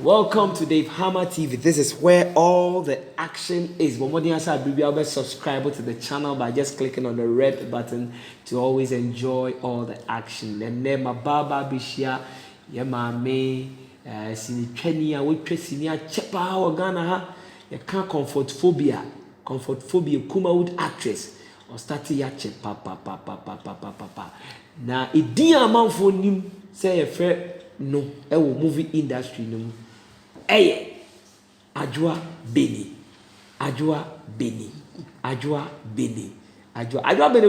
Welcome to Dave Hammer TV. This is where all the action is. But more than that, subscribe to the channel by just clicking on the red button to always enjoy all the action. And then my baba bishia, ya mame, sini training, we training chepa Ghana ha. You can't comfort phobia, Kumawood actress or start ya chepa pa. Na idia manfo nim say a fair no, movie industry no. Ajua Beni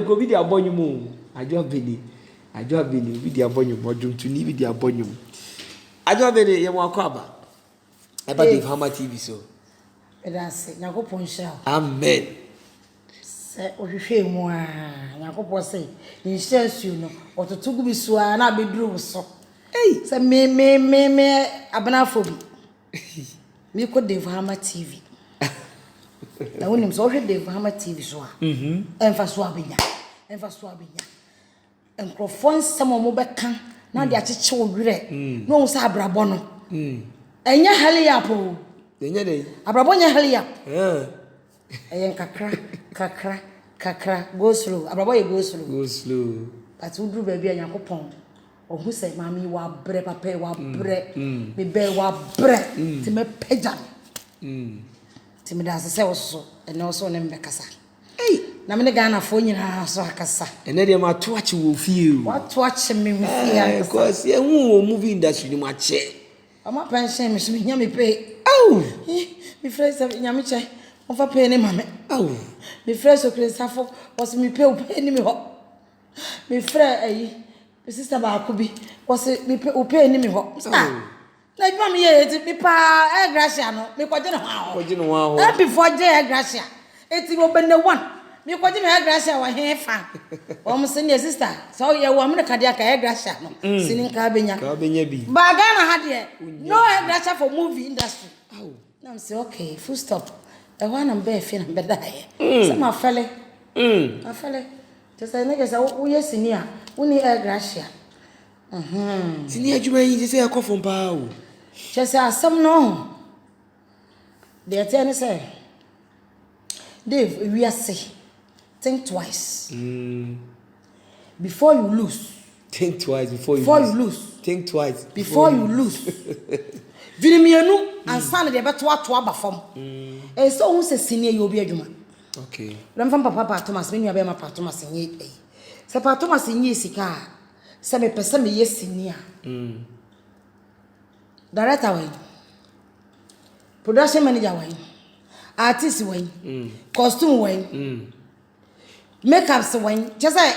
go be the abonyum. Ajua Beni be the abonyum modum to ni be the abonyum. Ajua Beni ye mo akwaba. Eba Dave Hammer TV so. That's Yakopon shall. Amen. Say ohwehwe mu a Yakopon say in sense you know what to go be so na be dru so. Hey, say me abanafobi. Me ko Dave Hammer TV. Na wonim so hwe Dave Hammer TV so a. Emfa so abenya. Enkrofon samo mo beka na de acheche wo werɛ. No wo sa abrabɔ no. Enya hali apo. Enya dey. Abrabɔ nya hali ap. Eyen kakra go slow. Abrabɔ ye go slow. But wo duru ba bia Yakopon. Ohu say mami wa bre papa wa bre me be wa bre ti me pejam ti me da se so ene so ne mbekasa na me ne Ghana fo nyina so akasa ene de ma to ache wo fie o wa to ache me fie because ye hu movie industry ni ma che ama pension me so me nya me pay au me fresh nya me che on fa pay ne mame au me fresh so krensafo was me pay ni me ho me fresh ayi sister ba akubi was me pay ni me ho na juma me ye me pa gracia no me kwaje no ha before je gracia eti wo be ne one me kwaje no gracia wa he fa o mo se ne sister so ye wo me ka dia ka gracia no sinin ka benya bi ba Ghana ha de no gracia for movie industry na me say okay full stop e wa na be fe na be da ye se ma fele afele just say nigga say wo ye sinia woni gracia sini adwuma yi say akofo pa o just say asem no they tell me say Dave we are say think twice before you lose think twice before you lose think twice before you lose vinimienu ansan de beto ato abafom so who say sini you obi adwuma okay lam fam papa Thomas me nua be ma papa Thomas nye se papa Thomas nye sika se me pese me yesini a director wey production manager wey artist wey costume wey makeups wey just say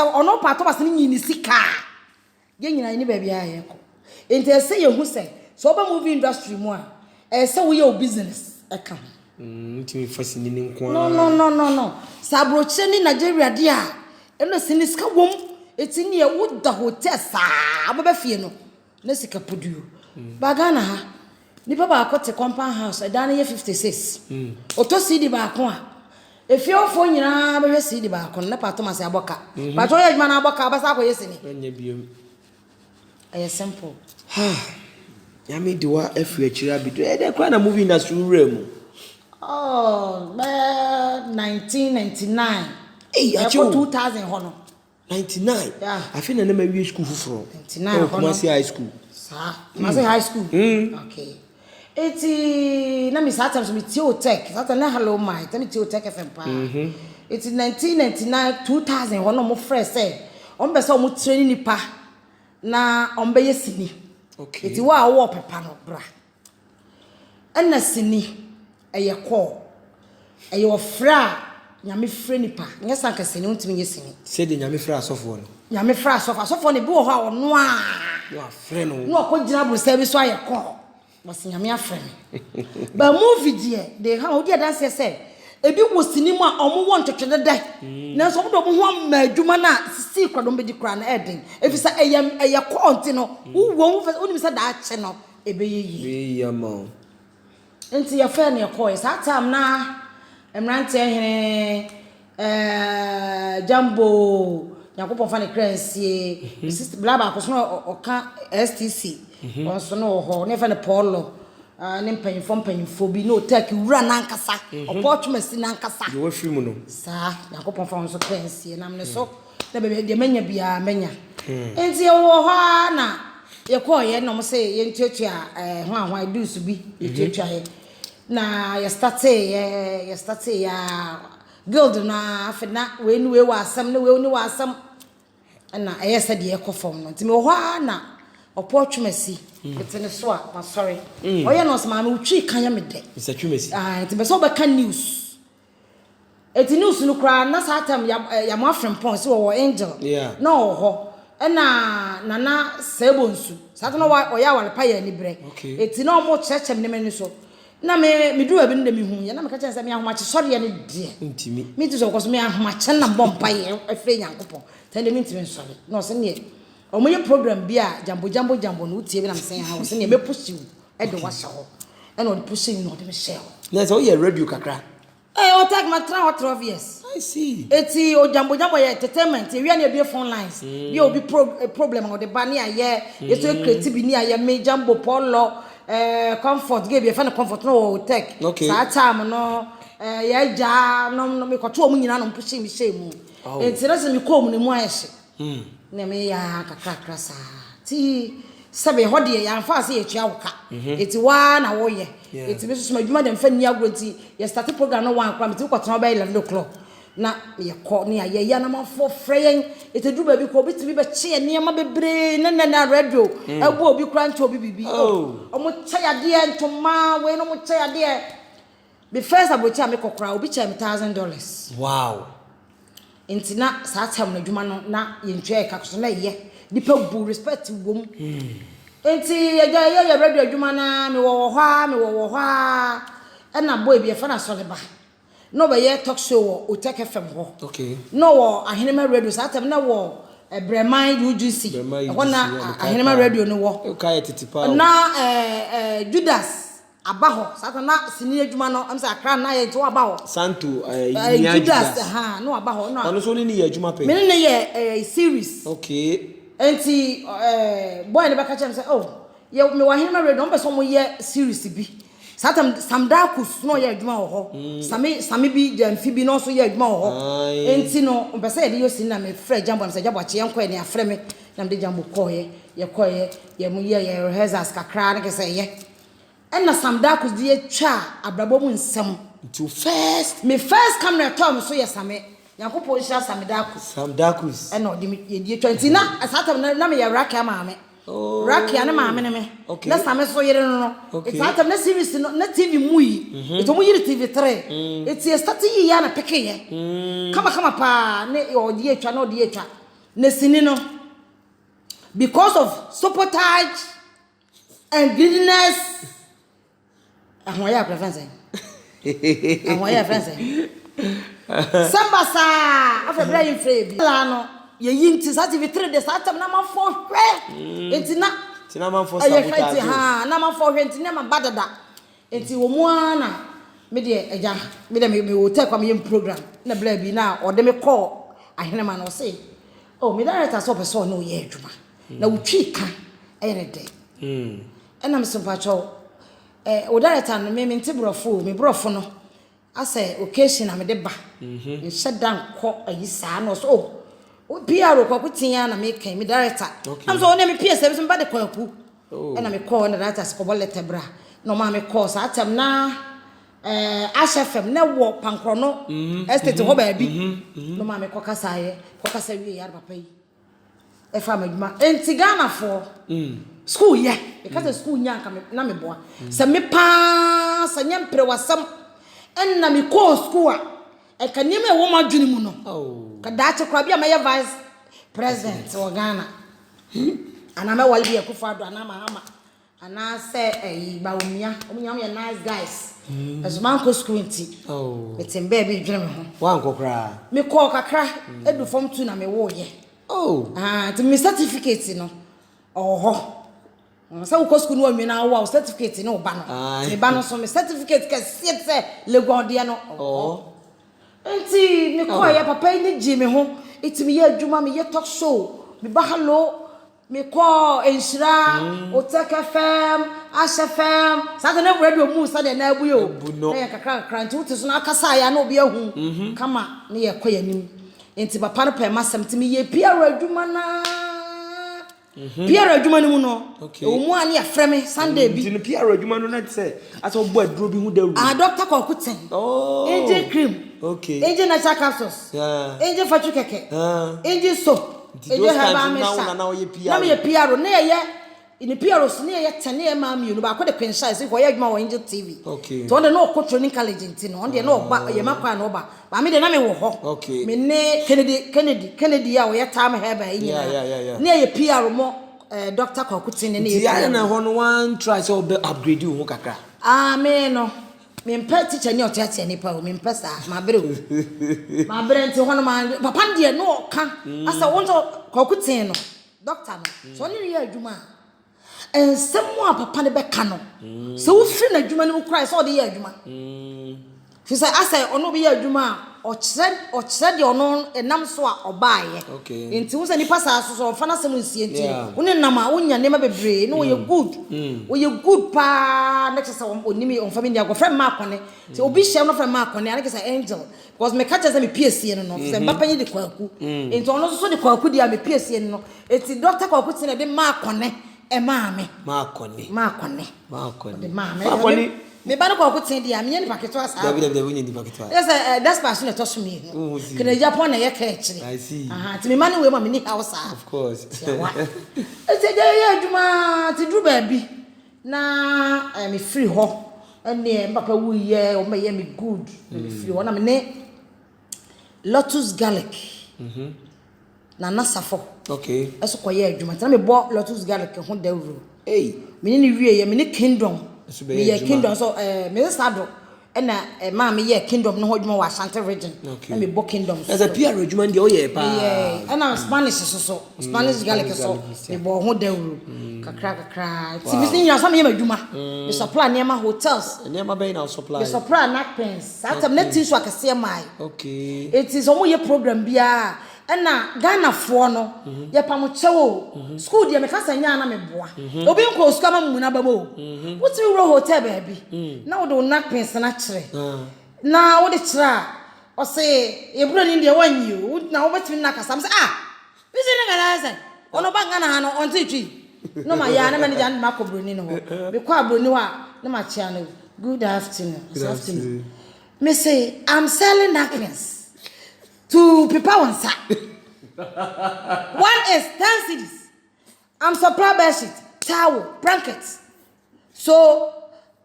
ono papa Thomas ni nyini sika ye nyina ni ba bia ye ko enti se ye hu se so ba movie industry mu a se wo ye business e ka ntimi fasini ni nko no sabroche ni Nigeria dia eno siniska wom etini e woda hotel saa ababa fie no na sika poduo ba Ghana ha ni baba akote compound house e dan ye 56 oto CD ba ko a efie ofo nyina ba hwe CD ba ko na pato ma se aboka pato ye adwuma na aboka ba sa ko yesini anya biom ay simple yami diwa afi akira bido e de kwa na movie industry rem oh 1999 acho 2000 hono 99 yeah I feel na we school for 99 Kumasi high school Kumasi high school okay eti na mi satam so mi Tech sata na hello my tell me Tech FM pa eti 1999 2000 hono mo fresh say on be so mo training nipa na on be yesini okay eti wa wo pepa no bra na sini eye call eye ofra nyame frɛ nipa nyɛ sankase ne untimi yesini se de nyame frɛ asofo no nyame frɛ asofo ne bi wo ha ono a no afrɛ no no akɔgyina bro service so ayɛ was nyame afrɛ me ba movie de ha odi dance sɛ ebi wo sinimu a ɔmo wɔ ntwetwe dai na so mo do mo ho ma adwuma na sisi kwadom be di kra na eden efisa ɛyɛ call nti no wo wo onim sɛ da akye no ebɛyɛ yi ma nti yɛ frɛ ne call sa time na emrante hene Jambo Yakopon fa ne kransie sister blaba ko so oka STC on so no ho ne fa ne Paulo ne mpanyimfo bi no take wura nankasa opportunity nankasa you free mu no sa Yakopon fa on so kransie nam ne so na be de manya bia manya enti ye wo ho na ye ko ye no mo se ye ntuatua hwan dusu bi ye tuatua he na ye start ya guild na afena we ni we wa asam na we ni wa asam na eye se de ekofom no ntimi ho na opportunity etene so a sorry oye no sama no twi kan ya me de Mr. Twumesi ntime so be kan news eti news no kra na satam ya mo afrem pon se wo angel no ho na sebonsu satam no oya wale pa ya ni bre eti na omo chechem ne mani so na me duru abi ndem hu ya na me ka chen se me ahoma che sori ya ne de ntimi me ti so ko so me ahoma che na bompa ye afre nyankopon tande me ntimi sori no se ne omoye program bi a jambo no utie bi na me sen ha wo se ne me push you e de wa shawo e no push you no de me share na so ye radio kakra o tag ma tra 12 years I see eti o jambo ye entertainment e wi na be phone lines bi obi problem o de ba ni aye yeso creative bi ni aye me jambo Paulo comfort give you find comfort no tech sa time no ya ja no me kwato omu nyina no pushi mi shemu enti na se mi ko omu ne mu ayehye na me ya kakra sa ti sabe hode ya fa se ye tua woka eti wa na wo ye eti be so adwuma dem fa ni agro enti ye start program no wan kwa me ti kwato ba 11 o'clock na ye ko ni aye ya na mafo freyen eti du ba bi ko bi be che ne ma bebre na radio ebu obi kra nche obi bibi omo che ya de ntoma we no mo che ya de be first abochi am kokra obi che $1,000 wow enti na sa tam na dwuma no na ye ntwe ka so na ye dipa bu respect wom enti ye radio dwuma na me wo ho e na boy bi e fa na so le ba no be ye talk show o take FM ho okay no wo ahenema radio sa tam na wo Breman UGC na ahenema radio no wo okay titipa na Judas abaho sa tam na sini adwuma no am sa akra na ye to abaho santo Judas no abaho no ono so ni ye adwuma pe me ne ye series okay enti boy ne baka chem say oh ye me wa ahenema radio no be so mo ye series bi satam samdakus no ye adwuma ho sami bi jamfi bi no so ye adwuma ho enti no mpese ye de yosi na me frɛ jambo am say jambo ache enko ne afrɛ me na me de jambo koye ye mu ye rehearsals kakra na ke say ye enna samdakus de twa abrabo mu nsɛm to first camera tom so ye same yakopɔ hia samdakus enna de ye die twa enti na satam na me ye raka maame Rakia na maame ne me na same so yere no it's na series no na TV mui it omo yire TV3 it's start yi ya na peke ye kama pa ne odi etwa na odi etwa na sini no because of sabotage and greediness ahwaya preference sambasa afebra yin free bi la no ye yinti sa TV3 de sa tam na ma fo hwe enti na ma fo sabotage na ma fo hwe enti na ma badada enti wo mu ana me de eja me de me wo take am yem program na bla bi na o de me call ahene ma no say oh me director so person no ye adwuma na wo twi ka ere de na me so pa cho o director no me nti brofo me brofo no ase occasion na me de ba shedan ko ayi sa no so PR ko kutia na me kan me director am so na me PS me ba de kwaku na me call na director ko bolete bra no ma me call sa atem na HFM na wo pankro no estate ho ba bi no ma me kokasa wi ya papa yi e fa maduma enti Ghana for school ye because school nya ka me na me boa se me pa sa nya mpre wasam en na me call school e ka nim e wo ma dwene mu no ka dache kwa bia my vice president o Ghana ana me wali bia kufa do ana mahama ana se ba omia omia nice guys as man ko school nti etembe bi dwene me ho wan kokra me call kakra edu form 2 na me wo ye to me certificate no ho so ko school no na wo certificate no ba no me ba no so me certificate ka se legon dia no enti me ko ya papa ni ji me ho it's me ye juma me ye talk show me ba hello me call Enshira Otek FM Ash FM Saturday na radio mu Saturday na abu yo na ye kakra nti wote so na akasa ya na obi ahu kama na ye koya nim enti papa no pe masem ti me ye piara adwuma na piara adwuma ni mu no o mu ani afre me Sunday bi ti no piara adwuma no na say aso bo aduro bi hu dawu doctor Kokuten AJ cream AJ natural capsules AJ fatu keke AJ soap those times now ye piara na me piara na ye in piara so na ye tene e ma mi no ba ko de pensha say for ye adwuma wo Angel TV to on de no ko training college nti no on de no ba ye makwa na oba ba me de na me wo ho me ne Kennedy ya wo ye time heba yi na ye piara mo Dr. Kokuten ne ye piara na ho no one try so upgrade you ho kakra amen no me mpa teacher ni otiatia ni pa o me mpa sa ma bere nti hono ma papa de no ka asa wonto Kokuten no doctor no so ni ye adwuma ensem a papa ne be ka no so wo firi na adwuma ni mu krai so de ye adwuma fi say asa ono be ye adwuma o kire de ono enam so a obaaye nti wo se ni pasa so fa na sem nsie nti wo ne nam a wonya ne ma bebre no ye good wo ye good pa na kese onimi on family go friend ma akone ti obi hye no friend ma akone na kese Angel because me catch say me PSC no se mbapa nyi de kwaku nti ono so de kwaku dia me PSC no eti Dr. Kokuten de ma akone e ma akone de ma me me ba no Kokuten dia me ni paketo asa David we ni paketo yes that's passion to so me kene Japan na ye ka ekire I see ti me ma ni we ma me ni house of course eti je ye adwuma ti dru ba bi na me free ho ene mbapa wu ye o me ye me good me free ho na me ne Lotus Garlic na nasafo eso koye adwuma ti na me bo Lotus Garlic ho dawro me ni wie ye me ni Kingdom me ye Kingdom so me sado na ma me ye Kingdom no ho adwuma wa Ashanti region na me bo Kingdom as a piara adwuma ndi o ye pa na Spanish so Spanish Garlic so me bo ho dawro kakra ti me sin ya so me ye adwuma me supply nema hotels nema be na supply me supply napkins atam na tissue akese mai it is omo ye program bia na Ghana fo no ye pam chewo school dia me kasa nya na me boa obi nko school ma mu na ba mo wuti ro hotel ba bi na wo do napkins na kire na wo de kira o se e bro ni dia wanyi o na wo betimi na kasa am se bi se na Ghana se ono ba Ghana ha no on ti twi no ma ya na me ja ma ko bro ni no me kwa bro ni wa na ma chia no good afternoon me say I'm selling napkins to people on sa. One is 10 cities. I'm supply bedsheet, towel, blankets. So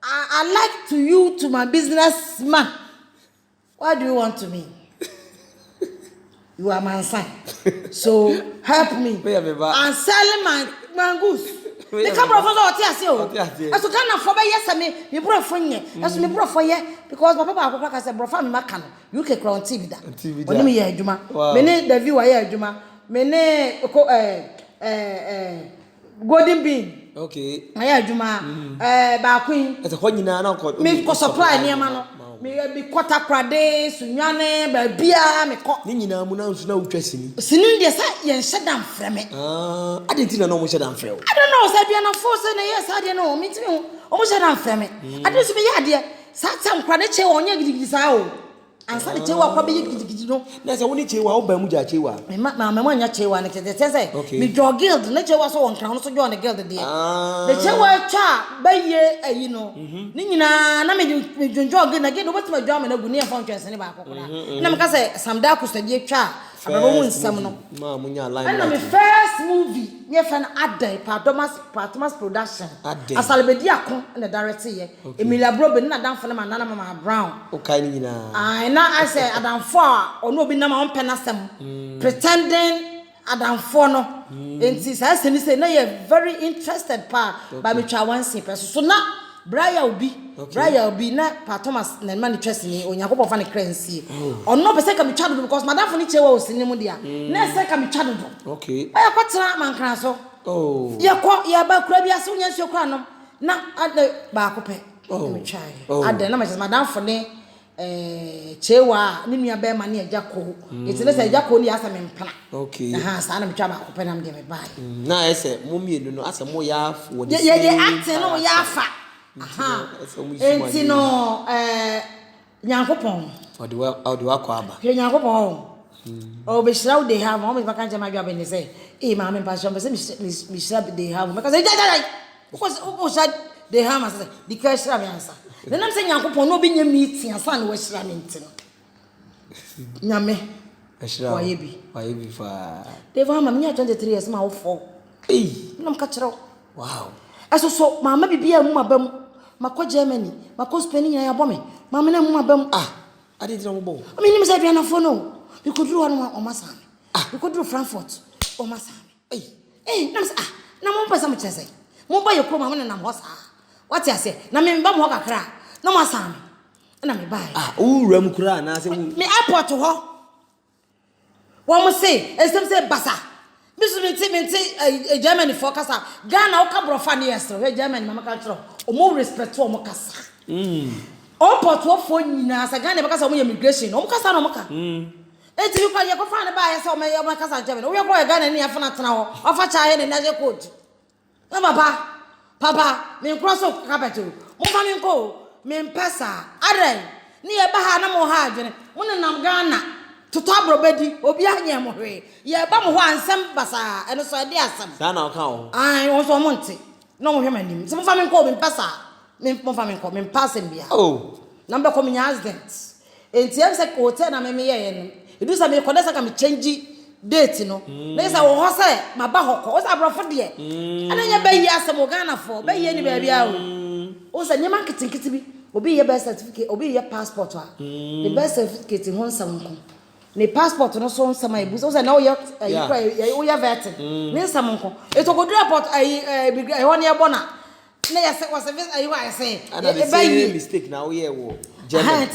I like to you to my businessman. What do you want to me? You are my son. So help me. I'm selling my goods. Me come from oti ase o. Aso Ghana for be yes me brofo nye. Aso me brofo ye because my papa akwa ka say brofa me maka no. UK crown TV da. Oni me ye adwuma. Me ne David wa ye adwuma. Me ne golden bean. Okay. Ma ye adwuma. Ba queen. Ese ho nyina na ko. Me ko supply niam no. Me be quarter prade sunwane ba bia me ko. Ni nyina mu na nsu na utwa sini. Sini de sa ye nhye dan freme. Adenti na no mo hye dan frɛ. I don't know say bia na force na yes ade no me timi o mo hye dan freme. Ade so be ye ade sa tam kwa na che onye gidigidi sa o. Ansa de chewa kwa be gidigidi no. Na se woni chewa wo ba mu ja chewa. Me ma nya chewa na kete say me jo guild na chewa so won kan so jo na guild de. The chewa cha ba ye ayi no. Ni nyina na me jo guild na ge no betima jo ma na gu ne fa ntwense ne ba akokora. Na me ka say samda kusadie twa ababa mu nsam no. Ma munya line. And my first movie ye fan Adai Thomas production. Asalebedi akon na director ye. Emilia Brobe na danfo na Nana Mama Brown. Okay ni nyina. Na I say adamfo a ono obi na ma on penasem pretending adamfo no enti say say na you very interested pa by me twa one scene person so na Brian Obi na Pa Thomas na man interest ni onyankopɔ fa ne kransie ono be say ka me twa do because madamfo ni chewa osini mu dia na say ka me twa do okay aya kwatra man kran so ye ba kura bia so nyansuo kura no na ade ba ko pe me twa ade na ma madamfo ne chewa ni nua be ma na ejako eti ne se ejako ni asa me mpana okay aha sa na metwa ba ko penam de me bai na ese mo mienu no asa mo ya afo de acting no ya afa aha enti no nyankopon odi wa kwa aba nyankopon o be shira wo de ha mo me baka nje ma dwa be ne se ma me pa so me se mi shira de ha mo me ka se jajai o sha de ha ma se di ka shira me ansa then I'm saying Yankopon no be nya meeting asa na we shira me ntino nyame shira why be fa de va ma me 23 years ma wo fo nam ka kire wow eso so mama bibia mu abam makọ Germany makọ Spain nya ya bo me mama na mu abam ade dira mo bo me nim say bia na fo no we could do one o masame we could do Frankfurt o masame nam say na mo pesa mo chese mo ba ye ko mama na nam ho sa what you say na me mba mo kakra na mo asame na me bai uram kura na say me airport ho wo mo say esem say basa bisu me Germany for kasa Ghana o ka brofa ne yesro he Germany mama ka tro o mo respect o mo kasa o port wo fo nyina sa Ghana be kasa o mo immigration o mo kasa no mo ka enti bi kwa ye ko fa ne ba ye se o mo kasa Germany o ye ko ye Ghana ni afa na tena ho o fa cha he ne na je code na papa me cross o carpet mo fa me ko me mpesa are ni ye ba ha na mo ha adwene mo ne nam Ghana toto abrobedi obi anya mo hwe ye ba mo ho ansem basa eno so de asem sa na o ka o wo so mo nte no mo hwe manim se mo fa me ko me mpesa mo fa me ko me mpasa bia na mbe ko me nya accident enti em se ko hotel na me ye no edu sa me ko desa ka me change date no na isa wo ho se ma ba hoko o sa brofo de ananya ba yi asem o Ghana for ba yi ni ba bia o sa nyema kitinkiti bi obi ye birth certificate obi ye passport the birth certificate ho nsam nko ne passport no so nsam ayi bu so na o ye o ye vet ne nsam nko etogodu report ayi ho ne ebo na ye se was ayi wa say e ba yi mistake na o ye wo German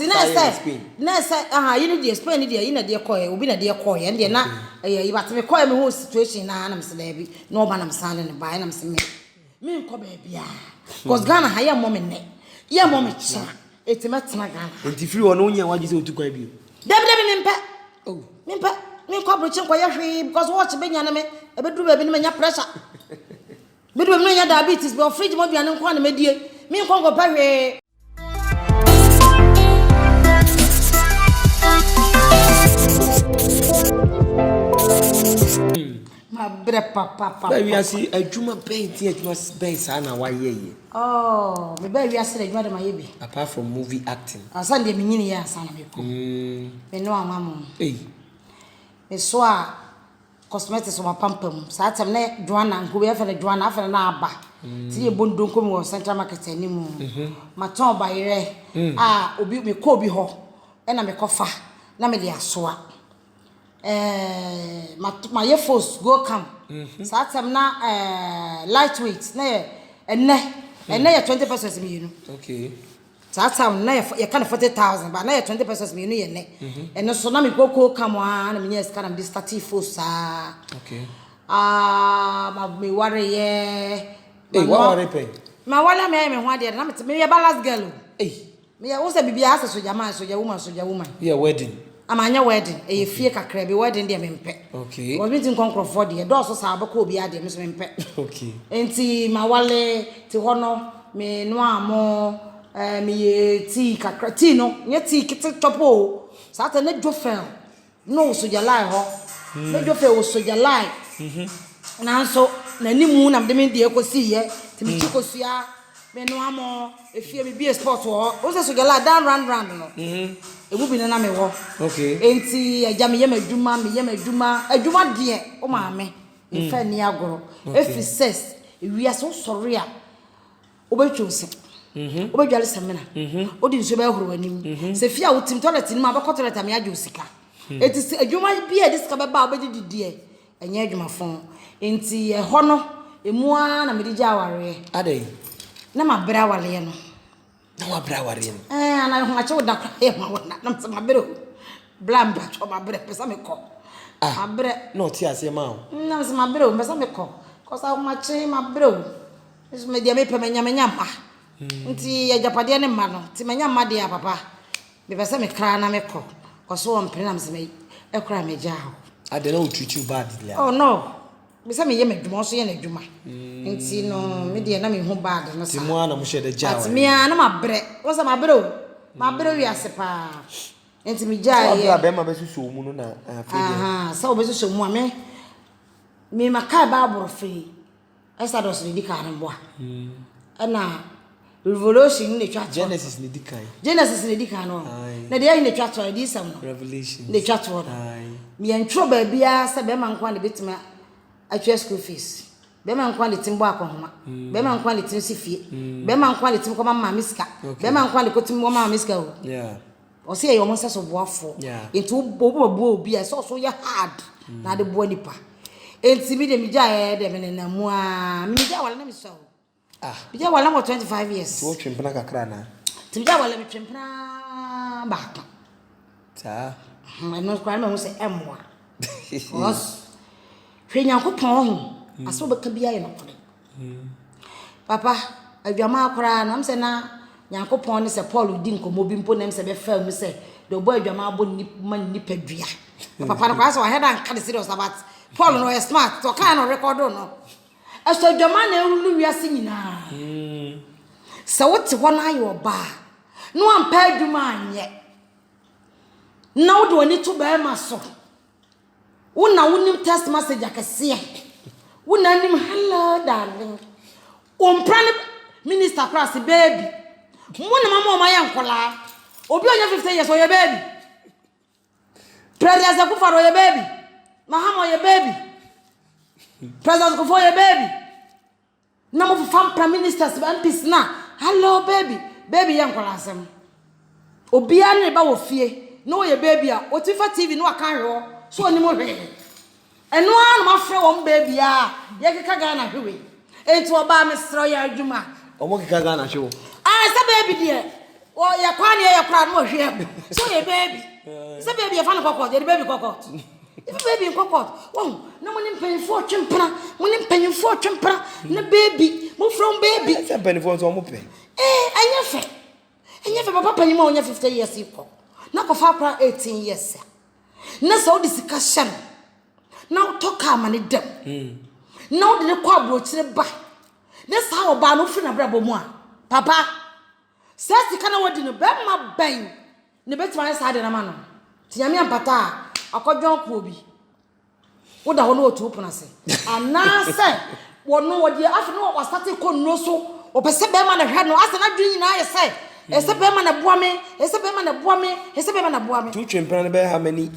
na say you need the Spain need you na de call obi na de call ye na you but me call me whole situation na na mse da bi no ba na msane ne ba na mse me nko ba bia cause Ghana ha ye mo me ne ye mo me cha etima tena Ghana enti free won onya waji se otu kwa bi debi mimpa me nko abrochi nko ye hwe because watch be nya na me e be duru ba bi ne nya pressure be duru me nya diabetes be fridge mo bia ne nko na me die me nko nko pa hwe bre papa we asi adwuma paint adwuma ben sa na wa ye me ba wi asi adwuma de ma ye bi apart from movie acting asa de me nyini ya asa na me ko me no amamo me so a cosmetics o pampam sa atem na Joanna nko be fa na Joanna afa na aba ti ye bondo nko me wo Central Market animu ma ton ba yere obi me ko obi ho e na me kofa na me de asoa my ye force go come sa atem na lightweight na enne ye 20 pesos me you know okay sa atem na ye kind of 40,000 but na ye 20 pesos me you know ye ne enne so na me go come na me yes kind of this 30 force okay ma me worry ye what worry pay ma wala me ho ade na me ye balance girl me ye wo se bibia ase so jama so woman yeah wedding amanya wedding e fie kakra bi wedding de me mpe okay was meeting control de do so sa abako obi ade me so me mpe okay enti ma wale ti hono me no amo me ye ti kakra ti no nye ti kiti topo sa ta na dwofel no so jalai ho na dwofel wo so jalai na so na nimu na me de ekosi ye ti mi chikosua me no amo e fie me bi sport wo so jalai down round no ebu bi na me wo okay enti aja me yem adwuma de o ma me e fa ni agoro efi ses ewia so sori a obetwose obedwale semena odi nso be horo anim se fia wotim toilet ni ma be toilet am ya osika enti adwuma bi e disika be ba obedidi e enye adwuma fon enti e ho no emu a na me di ja aware adai na ma bra wale no na wa bra ware no ana ho ache woda kwa e ma wona na mse ma bra blam ba cho ma bra pesa me ko ma bra no ti ase ma o na mse ma bra pesa me ko ko sa ma che ma bra is me dia me pe me nya ma nti ya japade ne ma no ti me nya ma dia papa me pese me kra na me ko so on prenam se me e kra me ja ho I don't know treat you badly. oh no me say me ye medwuma so ye na dwuma enti no me de na me ho bad no sa Timo na mo share the jaw ati me na mabre wo sa mabre o mabre wi ase pa enti me ja ye be ma be susu mu no na aha sa obeso so mu a me makai ba aborofe Exodus ni dika na mboa na Revelation ni twa Genesis ni dikai no na de ayi ni twa to di sam no Revelation ni twa to no me antro ba bia se be man kwa de betima atwa school fees be man kwa de timbo akohoma be man kwa de tim sifie be man kwa de tim ko mama miska be man kwa de ko tim mama miska o yeah o se ye o monsa so boafo into obo obi a so ya hard na de bo nipa enti mi de mi ja de me na mu a mi ja wala na mi so mi ja wala mo 25 years wo twempena kakra na ti ja wala mi twempena ba ta no kwa me hu se emwa os hwe Nyankopon ho aso be ka bia ye no papa adwama akora na mse na Nyankopon ne se Paul di nkomo bi mpo na mse be fa mu se de obo adwama abo ni man ni padua papa na kwa so head and card serious about Paul no is smart to kan no record no aso adwama na ewulu wiase nyina se wote ho na ayo ba no ampa adwuma anye na wo de oni to ba ma so wona wonim text message akese wona nim hello darling ompran minister class baby wona mama o maye nkola obi onya 50 years o ye baby president Akufo o ye baby mahama o ye baby president Akufo o ye baby na mo fam prime ministers MPs na hello baby ye nkola asem obi ane ba wo fie no ye baby a o tifa TV no aka hwe so oni mo hwe eno an ma frɛ wo baby a ye keka ga na hwe enti oba me sro ya adwuma omo keka ga na hwe sa baby de o ya kwani ya kra no hwe so ye baby sa baby ya fa no kokot ye baby kokot if baby kokot wo na mo ni mpanyfo twempra na baby mo from baby sa mpanyfo so mo pe enye fe papa panyima onya 50 years iko na ko fa pra 18 years na so discussion na talk am ne dem na o de ko abrochire ba na sa oba no fi na brabo mu a papa sesi kana wodi no be ma ban ne betima sa de na ma no tinyame ampata akodwon ko obi woda ho no otu pona se ana se wono wodi afi no wa start ko no so opese be ma na hwe no ase na dwen nyina ye se ese be ma na boa me tu twempena ne be how many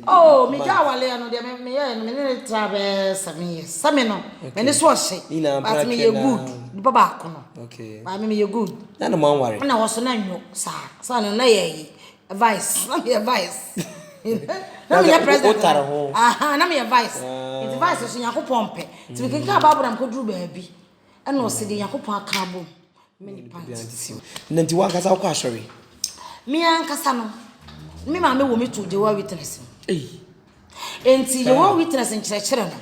oh me ja wale no de me ye no me ne trabe 7 years same no me ne so hye but me ye good di baba ko no okay ba me ye good na no man worry na wo so na nyo sa no na ye advice na me advice na me president aha na me advice advice so Yakopon pe ti me kenka ba abram ko duru ba bi e no se de Yakopon aka bom many pants nanti wa kasa ko asori mi ankasa no mi ma me wo mi to Jehovah Witness enti Jehovah Witness nkyerɛkyerɛ no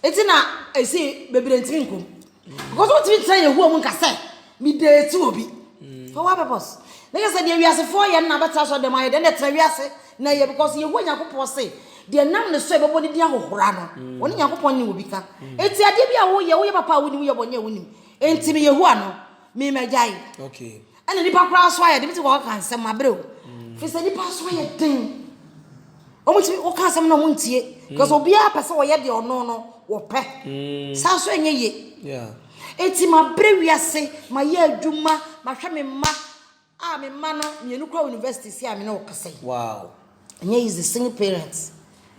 enti na esi bebere ntimi nkom because what we try Yehu mu nkasa mi de ti obi for what purpose na kasa de wiase for ye na beta so de ma ye de tra wiase na ye because Yehu Yakopon say de nam ne so e bebo ni dia hohora no woni Yakopon ni obi ka enti ade bia wo ye papa wo ni wo ye bonye wo ni enti mi Yehu ano me majai okay ana nipa kra so aye de bi ti ko kan sem abreo fi se nipa so aye den o mu ti o kan sem no mu ntie because obi a pese wo ye de ono no wo pe sa so enye ye yeah eti ma brewiase ma ye adwuma ma hwe me ma a me ma no me nu kra university si a me no kase wow enye is the single parents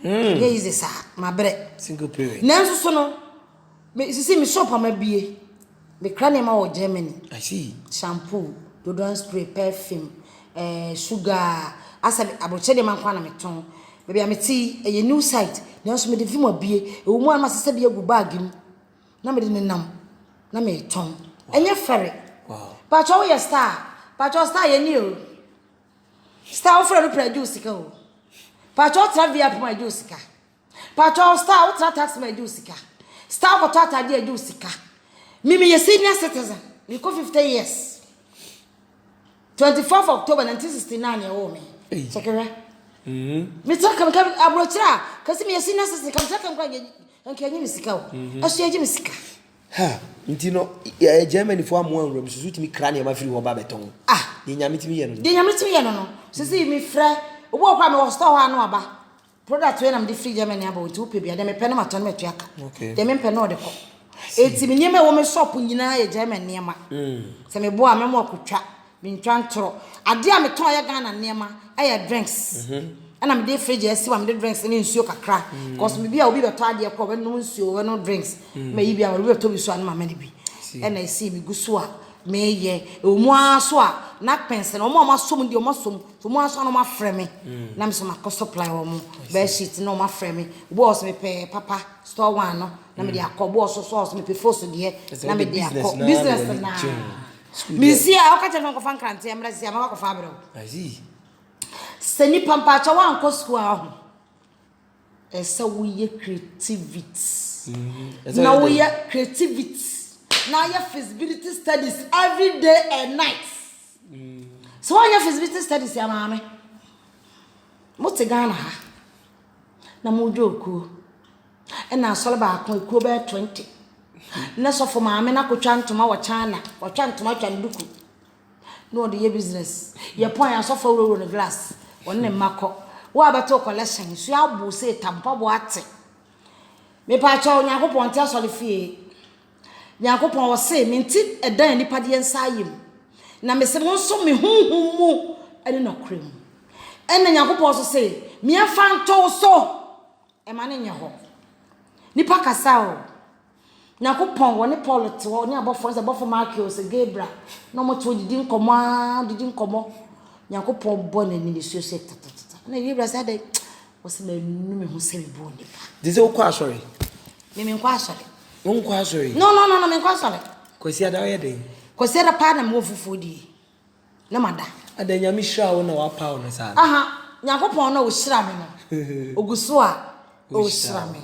enye is the sa ma bre single parent nanso so no me sisi me shop ma bie me krane ma wo Germany I see shampoo deodorant spray perfume sugar asa abroche de man kwa na meton baby ameti ye new site nanso me de film abie e wo mu ama sese bia gu bag mu na me de nenam na me ton enye fere wow pa cho ye star ye ni o star offer no produce ka o pa cho tra via pa juice ka pa cho star o tra tax ma juice ka star ko tata dia juice ka mimi ye senior citizen me ko 50 years 24th October 1969 ya wo me chekere me talk am abrochira kasi me yesi na sisi kam talk am kwa nkenyi misika wo aso yaji misika ha ntino Germany fo amu anwura susu timi kra na ma firi ho ba beton ni nyame timi ye no de nyame timi ye no sisi mi frɛ obo kwa me wo store ha no aba product we na me free Germany aba nti wo pe bia de me pɛ na maton me tuaka de me pɛ na ode kɔ eti me niema wo me shop nyina ye Germany niema se me bo a me mo akotwa me ntwa ntoro ade a me ton ye Ghana niema aye drinks ana me dey fridge esi wa me dey drinks ni nsuo kakra cause me bia obi beto ade ko we no nsuo we no drinks me yi bia we beto bi so an ma me bi ena esi mi guso a me ye omu aso a na pense na omo amasom de omo som so mu aso na ma frɛ me na me so ma ko supply wo mu bed sheet na omo frɛ me boss me pɛ papa store one no na me dey akɔbo so me pɛ force de na me dey akɔ business na me see a okache no ko fan krante amra see ama ko fa abro I see seni pampa cha wan ko school aho esa we ye creativity na we ye creativity now your feasibility studies every day and night. So why your feasibility studies ya mama? Mo te Ghana ha. Na mo joku. E na so ba akon ekuo be 20. Na so for mama na kotwa ntoma wo China, wo twa ntoma twa nduku. No de ye business. Ye pon ya so for woro no glass. Won ne makọ. Wo abeto collection so ya bo se tampa bo ate. Me pa cha Onyankopon te asole fie. Nyankopon wo se menti edan nipa de ensayem na me se mo so me hunhum mu ene na krem ene Nyankopon so se me afa nto so e ma ne nye ho nipa kasa o Nyankopon wo ne Paul te wo ne abofo se abofo Mark se Gabriel no mo to didi nkomo Nyankopon bo na ni so se tatata na Gabriel say dey wo se me nu me ho se me bo nipa this o kwa sorry me nkwa asore Unkwa sorry. No, me nkwa sorry. Kwesi ada ye den. Kwesi ada pa na me ofufo di. Na mada. Ada nyame hira wo na wa pa wo no sa. Nyakopon na o hira me no. Oguso a o hira me.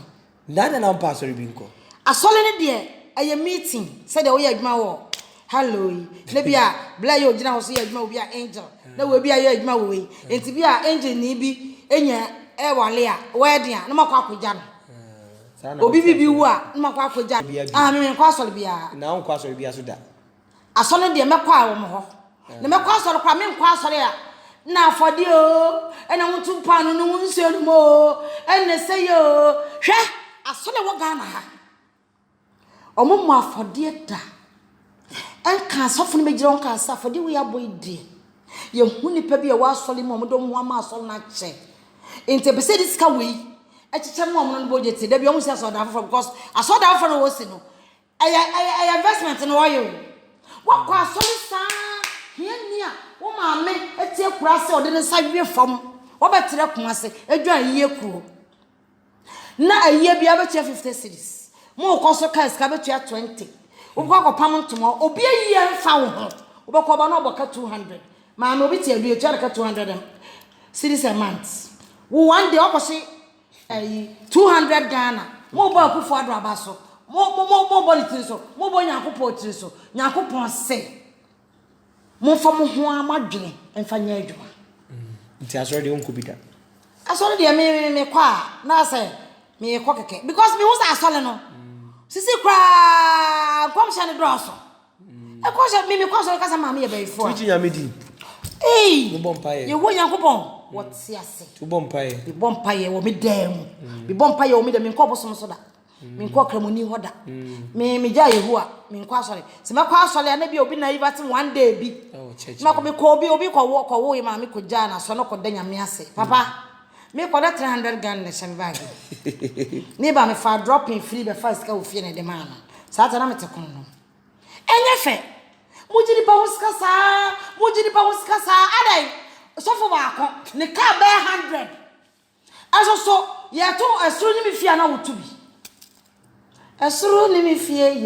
Dada na pa sorry bi nko. Asole ne de eye meeting said o ye adwuma wo. Hello. Na bia bla ye ogina ho so ye adwuma obi a angel. Na we bia ye adwuma wo we. Enti bia angel ni bi enya e wale a wedding a na makwa akogya no. Obi bibi wu a na makwa akogya. Me nkwa asole bia. Na nkwa asole bia so da. Asole de mekwa a wo mo ho. Na mekwa asole kwa me nkwa asole a na afode o ena mutu pa no no nsuo no mo ena se yo hwe asole wo Ghana ha omo mo afode da enka asofo no megire onka asa afode wo ya boy die ye hu nipa bi e wa asole mo do mo ama asole na che ente be say this ka we echiche mo no budget da bi o mo say asoda for because asoda for no wo si no ay investment no wo yo wo kwa asole sa hiania wo maame etie kura se ode ne sawe fam wo betere kun ase edwan yiye kuo na ayiye bia betia 50 cedis mo ko so ka ska betia 20 wo ko pam ntomo obi ayiye mfa wo ho wo be ko ba no boka 200 maame obi tie bia tia ka 200 cedis a month wo one day okosi 200 Ghana mo ba akufo ado abaso mo body tiriso mo bo Nyankopon tiriso Nyankopon se mo fa mo ho amadwene emfa nya adwuma nti asori de onko bida asori de me kwa na say me kwa keke because me who asole no sisi kwa komsha ne droso e kwa sha me kwa so kasa ma me ye be fo tuji nya medi eh mo bompaye ye wo Nyankopon what see ase tu bompaye bi bompaye wo me dem bi bompaye wo me dem nko bosom so da me nko kramoni ho da me ja Yehua me nko asole se me kwa asole na bi obi na yibati one day bi na ko me ko obi ko wo ma me ko ja na so no ko da nyame ase papa me ko da 300 Ghana na shem bag ni ba me fa dropping free be first ka ofie na de man sa ta na me te kon no enye fe mujiri pa huska sa adai so for ba ko ne ka be 100 aso so ye to esuru ni me fia na wotubi esuru ni me fie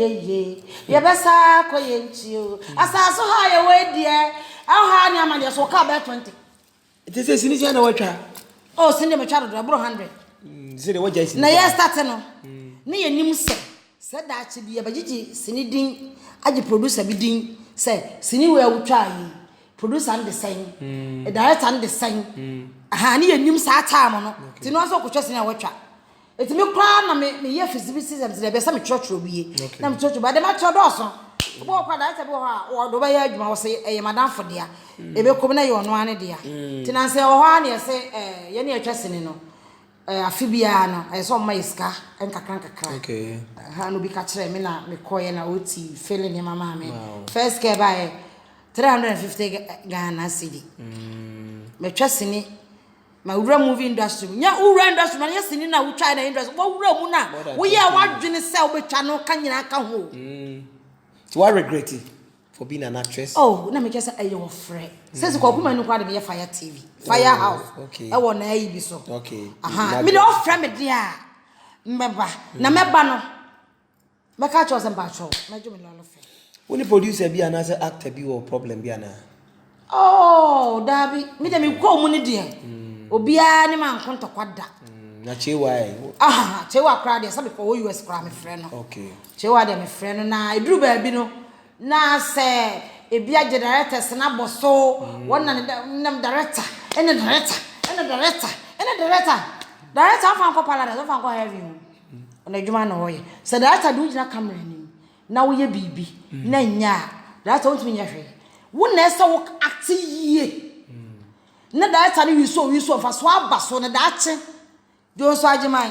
ye besa ko ye nchio asaso ha ye we die aha ni amade so ka be 20 it is sini jana watwa oh sini me twa do bro 100 sini waja sini na ye start no ni ye nim se da chi bi ye bagigi sini din agi producer bi din se sini we awutwa yi producer and the same, a director and the same. Honey, a new sa time no. Ti no so ko twese na watwa. Eti me kwa na me ye physical systems na be say me church obi. Na me church ba de ma chodoso. Bo kwa director bo ha o do ba ya adwuma wo say e madam for dia. E be kom na ye ono ane dia. Ti na say o ha na ye say ye na twese ni no. Afibia no e so ma iska enkakran. Okay. Ha no bi ka kire me na me koye na oti feeling ni mama me. First care by 350 Ghana cedi. Me twese ni ma wura movie industry nya wura industry ma yesini na wutwa na industry wo wura mu na wo ye wadwene se obetwa no ka nyina ka ho. So what regret it for being an actress? Oh na me kesa aye wo frɛ sese ko kuma nu kwa de me Fire TV Firehouse okay. E wo na ayi bi so Okay. Aha me do frɛ me dia mbeba na meba no me ka cho se mba cho me dwo me lolo fe When the producer be an actor be or problem be ana. Oh dabi me de me ko mu ni de obia ni man konto kwada Na why? Aha chewa kra de sabe ko US kra me frɛ no Okay. chewa de me frɛ no na eduru ba bi no na se ebia directors na boso wona nam director ene director afa ko pala de afa ko heavy ona djuma na hoye se director du gina camera ni na wo ye bibi na nya director won tumi nya hwe wo na se wo act yie na director ni wi so fa so aba so na dache jo so agimai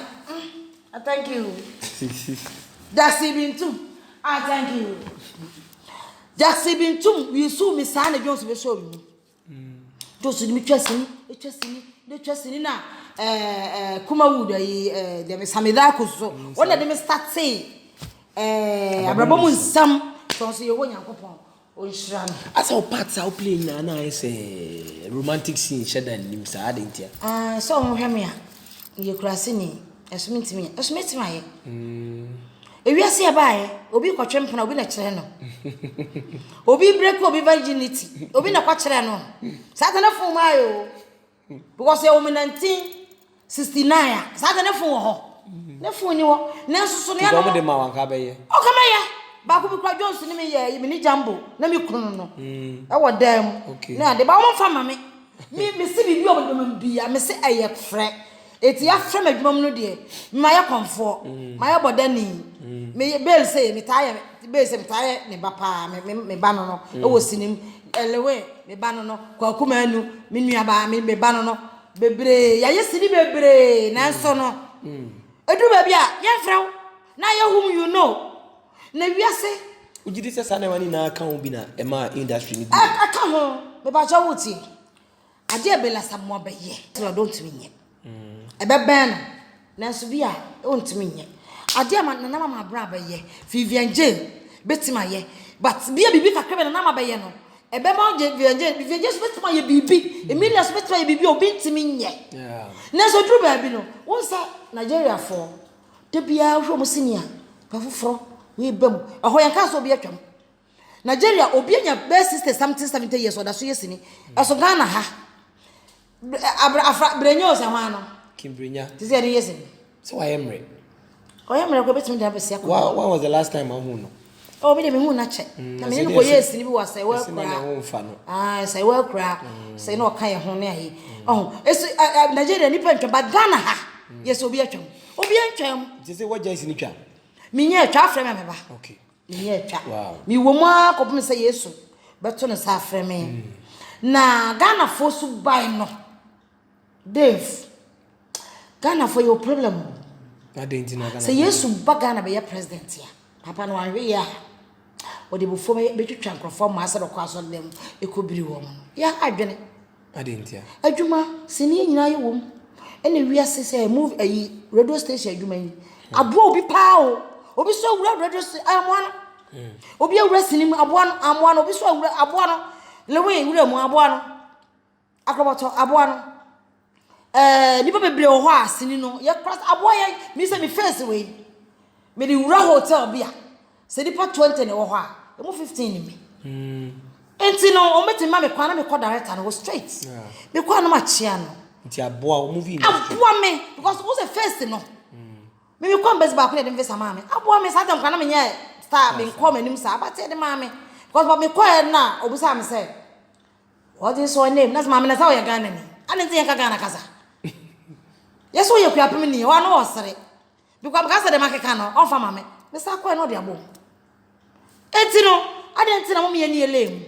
I thank you Jaxi Bintu I thank you Jaxi Bintu wi so mi sa na jo so be show mi jo so mi twasini na kuma wood de me samida kuso wona de me start say abrabomu nsam so so ye wo nyankopon o nhira no asa o parts how play na is a romantic scene sheda nim sa adentia so mo hwe me a ye kurase ni esumintimi aye ewiase ya bae obi kwatwempena obi na kire no obi break obi virginity obi na kwakire no satana fun mayo because e o 1969 satana fun wo ho na fun ni wo na susu ne no mo de ma wanka be ye o kama ye ba ko bi kwa Jones ni me ye me ni jambo na me kunu no e wo dam na de ba wo fa ma me si bibi o be bia me se eye frɛ eti ya frɛ madwuma no de ma ya konfo ma ya bodani me bel say me taye bel say me taye ne ba pa me ba no e wo sinim elewe me ba no kwa kuma anu me nua ba me ba no bebre ya yesini bebre na so no edu ba bia ye frɛ na ye whom you know na wiase ujidi se sa na wani na aka ho bi na e ma industry ni aka ho me ba cha wuti ade e bela sammo ba ye so don't me nye ebe ben na so bia don't me nye ade ma na mama bra ba ye Vivian J betima ye but bia bibi kakra na mama ba ye no ebe ma Vivian J so betima ye bibi Emilia so betima ye bibi obi ntimi nye na so dru ba bi no won sa Nigeria for de bia hwo mo senior pa foforo we bam eho yan ka so obi atwam Nigeria obi anya be 60 something 70 years oda so yesini eso Ghana ha abra brenyo se hwano Kimbrenya ti se yesini so I am ready oyamre ko betimi da besia ko when was the last time I hu no o bi de me hu na che na me ko yesini bi wasa we na ho mfa no say we kra say no kan ye ho ne ayi eso Nigeria ni pentwa ba Ghana ha yes obi atwam obi antwam ti se what jai sini twa me nye twa frɛ me ba okay me nye twa wow me wo mu akopem say Yesu beto ne sa frɛ me na Ghana fo su bai no Dave Ghana for your problem adentina Ghana say Yesu ba Ghana be your president ya papa no anwe ya o de bufo be twetwa nkrofo ma ase do kwa so dem ekobiri wo mo ya adwene adentia adwuma sini nyina ye wom ene wiase say move ayi radio station adwuma yi abo obi pa o obi so wura radio amwa no obi awura sinim abo no amwa no obi so wura abo no lewe wura mu abo no akrobato abo no nipa bebre wo ho asini no ye cross abo ye mi se mi face we me di wura hotel bia se nipa 20 ne wo ho a mo 15 ni me enti no o meti ma me kwa na me call director no go straight me kwa no ma chia no nti aboa movie aboa me because who the first no me kwa mbezi ba kwa de mvesa ma me aboa me sa tam kwa na me nye star me kwa manim sa abate de ma me because me kwa na obusa me say What is your name? That's Mamma Saw Ghana. I didn't think Ghana Casa. Yes, we are Piapini, one was sorry. Because Casa de Macacano, offer Mamma, Mr. Quay no diabo. Etino, I didn't tell me any lame.